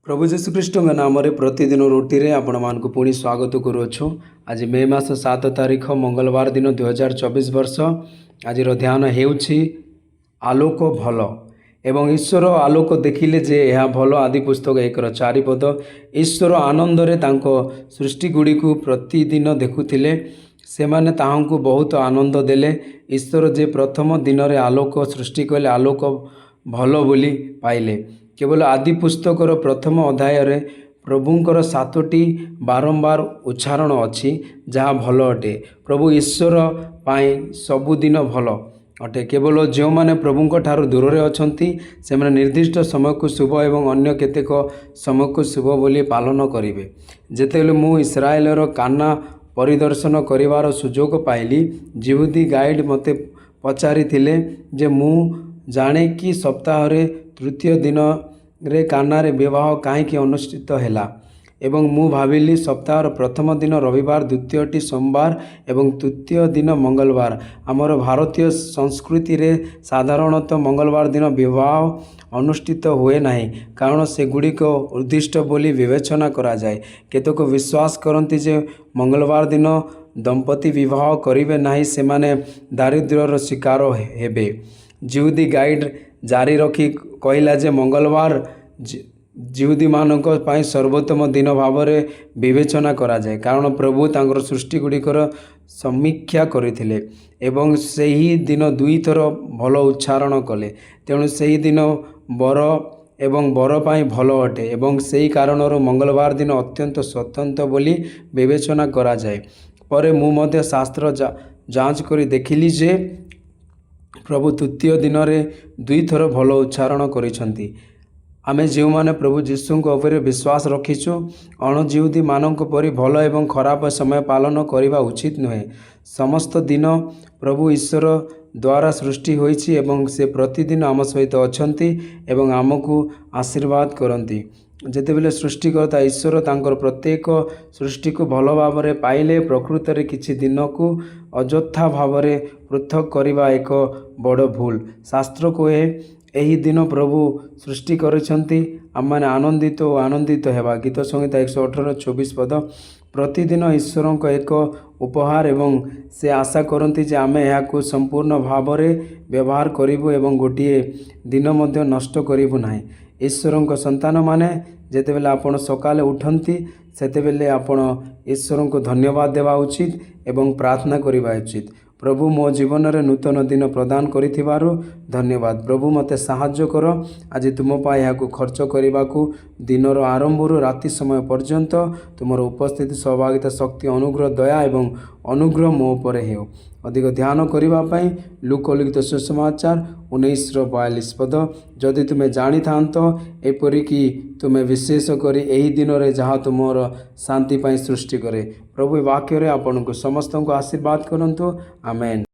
प्रभु जीशुख्रीष्ट नाम प्रतिदिन रोटी रे आपण मानक पुणी स्वागत करुछु। आज मे मास 7 तारीख मंगलवार दिन 2024 वर्ष। आज ध्यान हेउछि आलोक भल एवं ईश्वर आलोक देखिले जे यह भल। आदि पुस्तक 1:4 पद। ईश्वर आनंद रे तांको सृष्टि गुड़ी को प्रतिदिन देखुथिले, सेमाने ताहांकु बहुत आनंद देले। ईश्वर जे प्रथम दिन रे आलोक सृष्टि कले, आलोक भल बोली पाइले। केवल आदि पुस्तकर प्रथम अध्याय रे प्रभुंकर 7टी बारंबार उच्चारण अछि जहाँ भल अटे। प्रभु ईश्वर पाई सबुदिन भल अटे। केवल जो माने प्रभुंक ठारू दूर रे अछंती सेमाने निर्दिष्ट समय को शुभ एवं अन्य केतेक समय को शुभ बोली पालन करिवे। जेतेले मु इस्राएल रो काना परिदर्शन करिवार सुजोग पाइली, जिहुदी गाइड मते पचारि थिले जे मु जाने कि सप्ताह रे तृतीय दिन रे काना रे विवाह कहीं अनुष्ठित हैला एवं मु भाविली सप्ताह प्रथम दिन रविवार, द्वितीयटी सोमवार एवं तृतीय दिन मंगलवार। आमर भारतीय संस्कृति रे साधारणतः मंगलवार दिन विवाह अनुष्ठित हुए नहीं, कारण से गुड़िक उद्दिष्ट बोली विवेचना करा जाए। केतक विश्वास करती जे मंगलवार दिन दंपति विवाह करिवे नहीं, सेमाने दारिद्र्यर शिकार हेबे। जिहुदी गाइड जारी रखी कहला जे मंगलवार जिहुदी मानक पाई सर्वोत्तम दिन भाव विवेचना करा जाए, कारण प्रभु तांकर सृष्टि गुड़िकर समीक्षा करथिले एवं सही दिन दुई थर भल उच्चारण कले। तेणु सही दिन बर एवं बर पाई भल अटे एवं सही कारणर मंगलवार दिन अत्यंत स्वतंत्र बोली विवेचना करा जाए। परे मु मध्य शास्त्र जांच करी देखिली जे प्रभु तृतीय दिन रे दुई थर भल उच्चारण करिसंती। आमे जो माने प्रभु जीशु उपरे विश्वास रखीचु, अणजिहुदी मानक परि भल एवं खराब समय पालन करने उचित नुहे। समस्त दिन प्रभु ईश्वर द्वारा सृष्टि होइछि एवं से प्रतिदिन आम सहित अछंती एवं आमको आशीर्वाद करती। जेतेबेले सृष्टिकर्ता ईश्वर तांकर प्रत्येक सृष्टि को भल भाव में पाइले, प्रकृत रे किछि दिन को अଯଥା भाव में पृथक करवा एक बड़ भूल। शास्त्र कहे एही दिन प्रभु सृष्टि करिसंती, आम माने आनंदित और आनंदित हेबा। गीत संहिता 118:24 पद। प्रतिदिन ईश्वर एक उपहार एवं से आशा करती जे आमे याकु संपूर्ण भाव में व्यवहार करिबु एवं गोटिए दिन मध्य नष्ट करिबु नाही। ईश्वर संतान माने जेतेबेले आपण सकाले उठंती सेतेबेले आपण ईश्वर को धन्यवाद देवा उचित एवं प्रार्थना करिबा उचित। प्रभु मो जीवन रे नूतन दिन प्रदान करिथिबारु धन्यवाद। प्रभु मते साहाय्य कर, आज तुम पाए याकु खर्च करिबाकु दिनर आरंभरु राति समय पर्यंत तुमर उपस्थिति, सहभागिता, शक्ति, अनुग्रह, दया एवं अनुग्रह मो उपरे हेउ। अधिक ध्यान करिबा पई लूका लिखित सुसमाचार 19:42 पद। जदि तुमे जानी थांत एपरिकी तुमे विशेष करी एही दिन रे जहाँ तुमर शांति पाई सृष्टि करे। प्रभु वाक्य रे आपनको समस्त को आशीर्वाद करंतु। आमेन।